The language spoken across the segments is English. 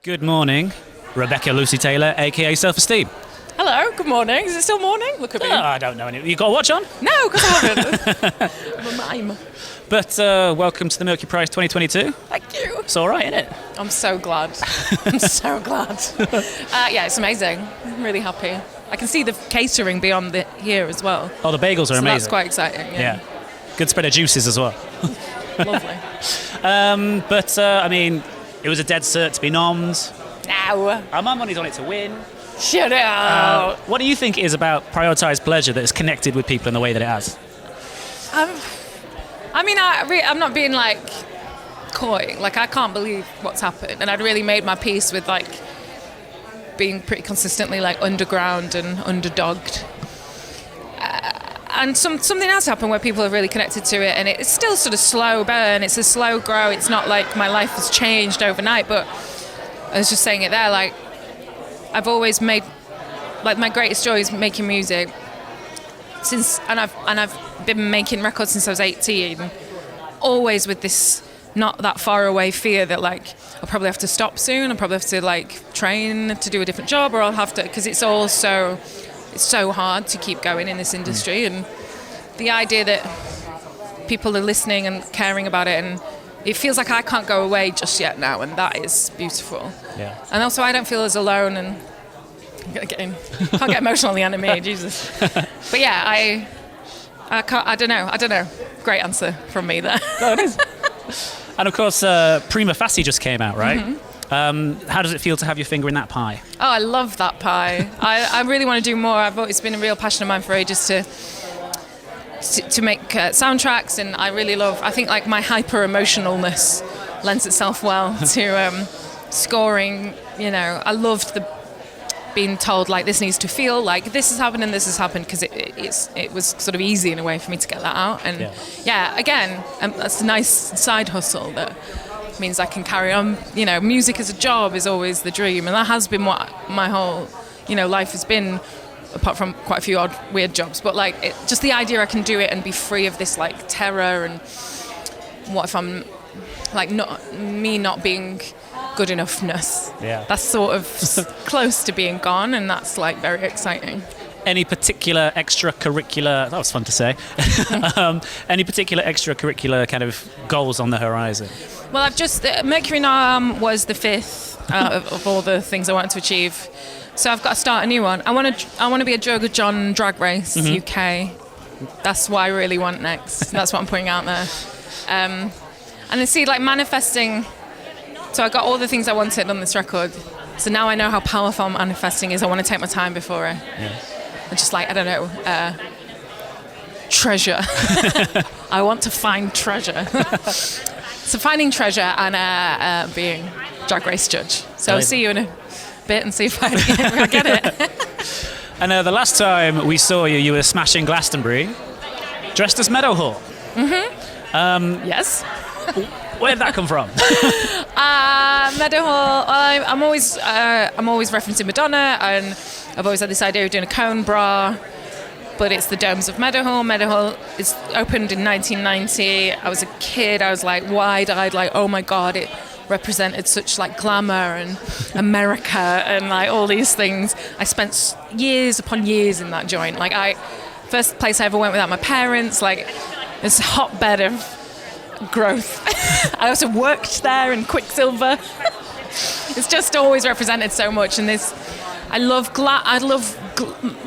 Good morning, Rebecca Lucy Taylor, aka Self Esteem. Hello, good morning. Is it still morning? Look at me. I don't know any. You got a watch on? No, because I haven't. I'm a mime. But welcome to the Mercury Prize 2022. Thank you. It's all right, isn't it? I'm so glad. I'm so glad. Yeah, it's amazing. I'm really happy. I can see the catering beyond here as well. Oh, the bagels are so amazing. That's quite exciting. Yeah. Good spread of juices as well. Lovely. I mean, it was a dead cert to be nommed. No. My money's on it to win. Shut up. What do you think it is about prioritised pleasure that has connected with people in the way that it has? I'm not being like coy. Like, I can't believe what's happened, and I'd really made my peace with like being pretty consistently like underground and underdogged. And something else happened where people are really connected to it, and it's still sort of slow burn. It's a slow grow. It's not like my life has changed overnight. But I was just saying it there. Like, I've always made, like, my greatest joy is making music. And I've been making records since I was 18. Always with this not that far away fear that like I'll probably have to stop soon. I'll probably have to like train to do a different job, or I'll have to, because it's so hard to keep going in this industry. And the idea that people are listening and caring about it, and it feels like I can't go away just yet now, and that is beautiful. Yeah. And also I don't feel as alone, and I can't get emotionally animated, Jesus. But yeah, I don't know. Great answer from me there. No, it is. And of course, Prima Facie just came out, right? Mm-hmm. How does it feel to have your finger in that pie? Oh, I love that pie. I really want to do more. It's been a real passion of mine for ages to make soundtracks, and I think like my hyper emotionalness lends itself well to scoring. You know, I loved being told like this needs to feel like this has happened and this has happened, because it was sort of easy in a way for me to get that out. And yeah again, that's a nice side hustle that means I can carry on. You know, music as a job is always the dream, and that has been what my whole life has been, apart from quite a few odd weird jobs. But like just the idea I can do it and be free of this like terror, and what if I'm like not being good enoughness. Yeah. That's sort of close to being gone, and that's like very exciting. Any particular extracurricular, that was fun to say, any particular extracurricular kind of goals on the horizon? Well, I've just, Mercury was the 5th of all the things I wanted to achieve. So I've got to start a new one. I want to be a judge on Drag Race UK. That's what I really want next. That's what I'm putting out there. And I see like manifesting. So I got all the things I wanted on this record. So now I know how powerful manifesting is. I want to take my time before I just like, I don't know, treasure. I want to find treasure. So finding treasure and being Drag Race judge. So I'll see you in a bit and see if I get it. And the last time we saw you were smashing Glastonbury, dressed as Meadowhall. Mm-hmm. Yes. Where did that come from? Meadowhall. I'm always referencing Madonna, and I've always had this idea of doing a cone bra, but it's the domes of Meadowhall. Meadowhall is opened in 1990. I was a kid. I was like wide-eyed, like, oh my God, it represented such like glamour and America and like all these things. I spent years upon years in that joint. Like first place I ever went without my parents. Like this hotbed of growth. I also worked there in Quicksilver. It's just always represented so much, and I love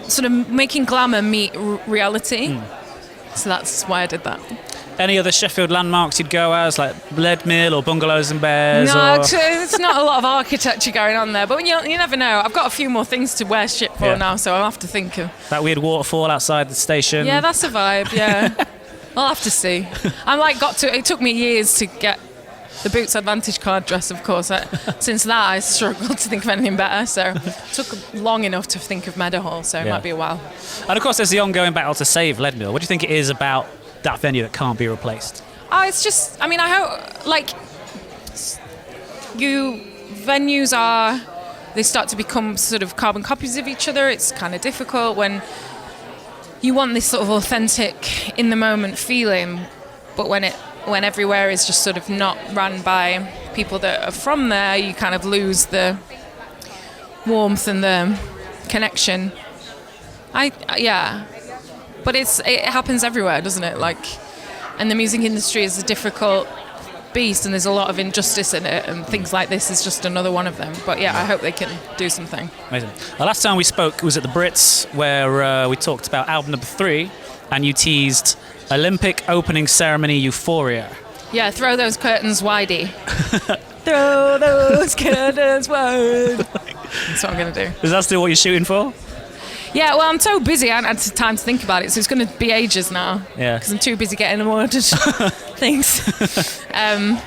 sort of making glamour meet reality. So that's why I did that. Any other Sheffield landmarks you'd go as, like Leadmill or Bungalows and Bears? No, it's not a lot of architecture going on there, but you never know. I've got a few more things to wear shit for now, so I'll have to think of that weird waterfall outside the station. Yeah, that's a vibe. Yeah. I'll have to see. It took me years to get the Boots Advantage card dress, of course. Since that, I struggled to think of anything better. So it took long enough to think of Meadowhall, so it might be a while. And of course, there's the ongoing battle to save Leadmill. What do you think it is about that venue that can't be replaced? Oh, it's just, I hope, like, venues they start to become sort of carbon copies of each other. It's kind of difficult when you want this sort of authentic, in the moment feeling, but when everywhere is just sort of not run by people that are from there, you kind of lose the warmth and the connection. But it happens everywhere, doesn't it? Like, and the music industry is a difficult beast, and there's a lot of injustice in it, and things like this is just another one of them. But yeah, I hope they can do something. Amazing. The last time we spoke was at the Brits, where we talked about album number 3, and you teased Olympic opening ceremony euphoria. Yeah, throw those curtains widey. Throw those curtains wide. That's what I'm going to do. Is that still what you're shooting for? Yeah, well, I'm so busy, I haven't had time to think about it, so it's going to be ages now. Yeah. Because I'm too busy getting awarded things.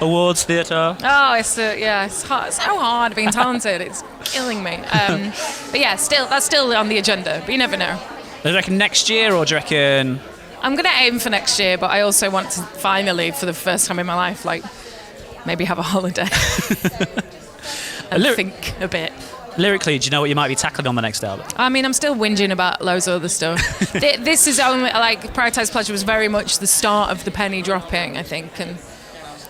Awards, theatre. Oh, it's hard. It's so hard being talented. It's killing me. But yeah, that's still on the agenda, but you never know. Do you reckon next year, or do you reckon... I'm going to aim for next year, but I also want to finally, for the first time in my life, like, maybe have a holiday and think a bit. Lyrically, do you know what you might be tackling on the next album? I mean, I'm still whinging about loads of other stuff. This is only, like, Prioritised Pleasure was very much the start of the penny dropping, I think, and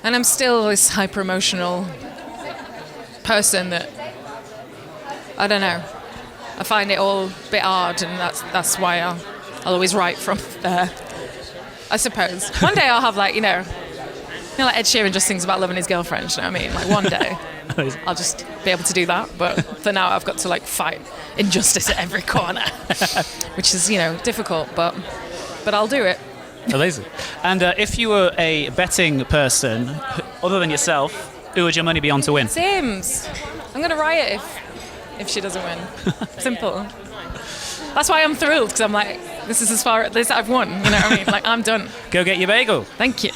I'm still this hyper-emotional person that, I don't know, I find it all a bit hard, and that's why I'll always write from there, I suppose. One day I'll have, like, you know, like Ed Sheeran just sings about loving his girlfriend, you know what I mean? Like, one day I'll just be able to do that, but for now I've got to, like, fight injustice at every corner, which is, you know, difficult, but I'll do it. Amazing. And if you were a betting person, other than yourself, who would your money be on to win? Sims. I'm going to riot if she doesn't win. Simple. That's why I'm thrilled, because I'm like, this is as far as I've won, you know what I mean? Like, I'm done. Go get your bagel. Thank you.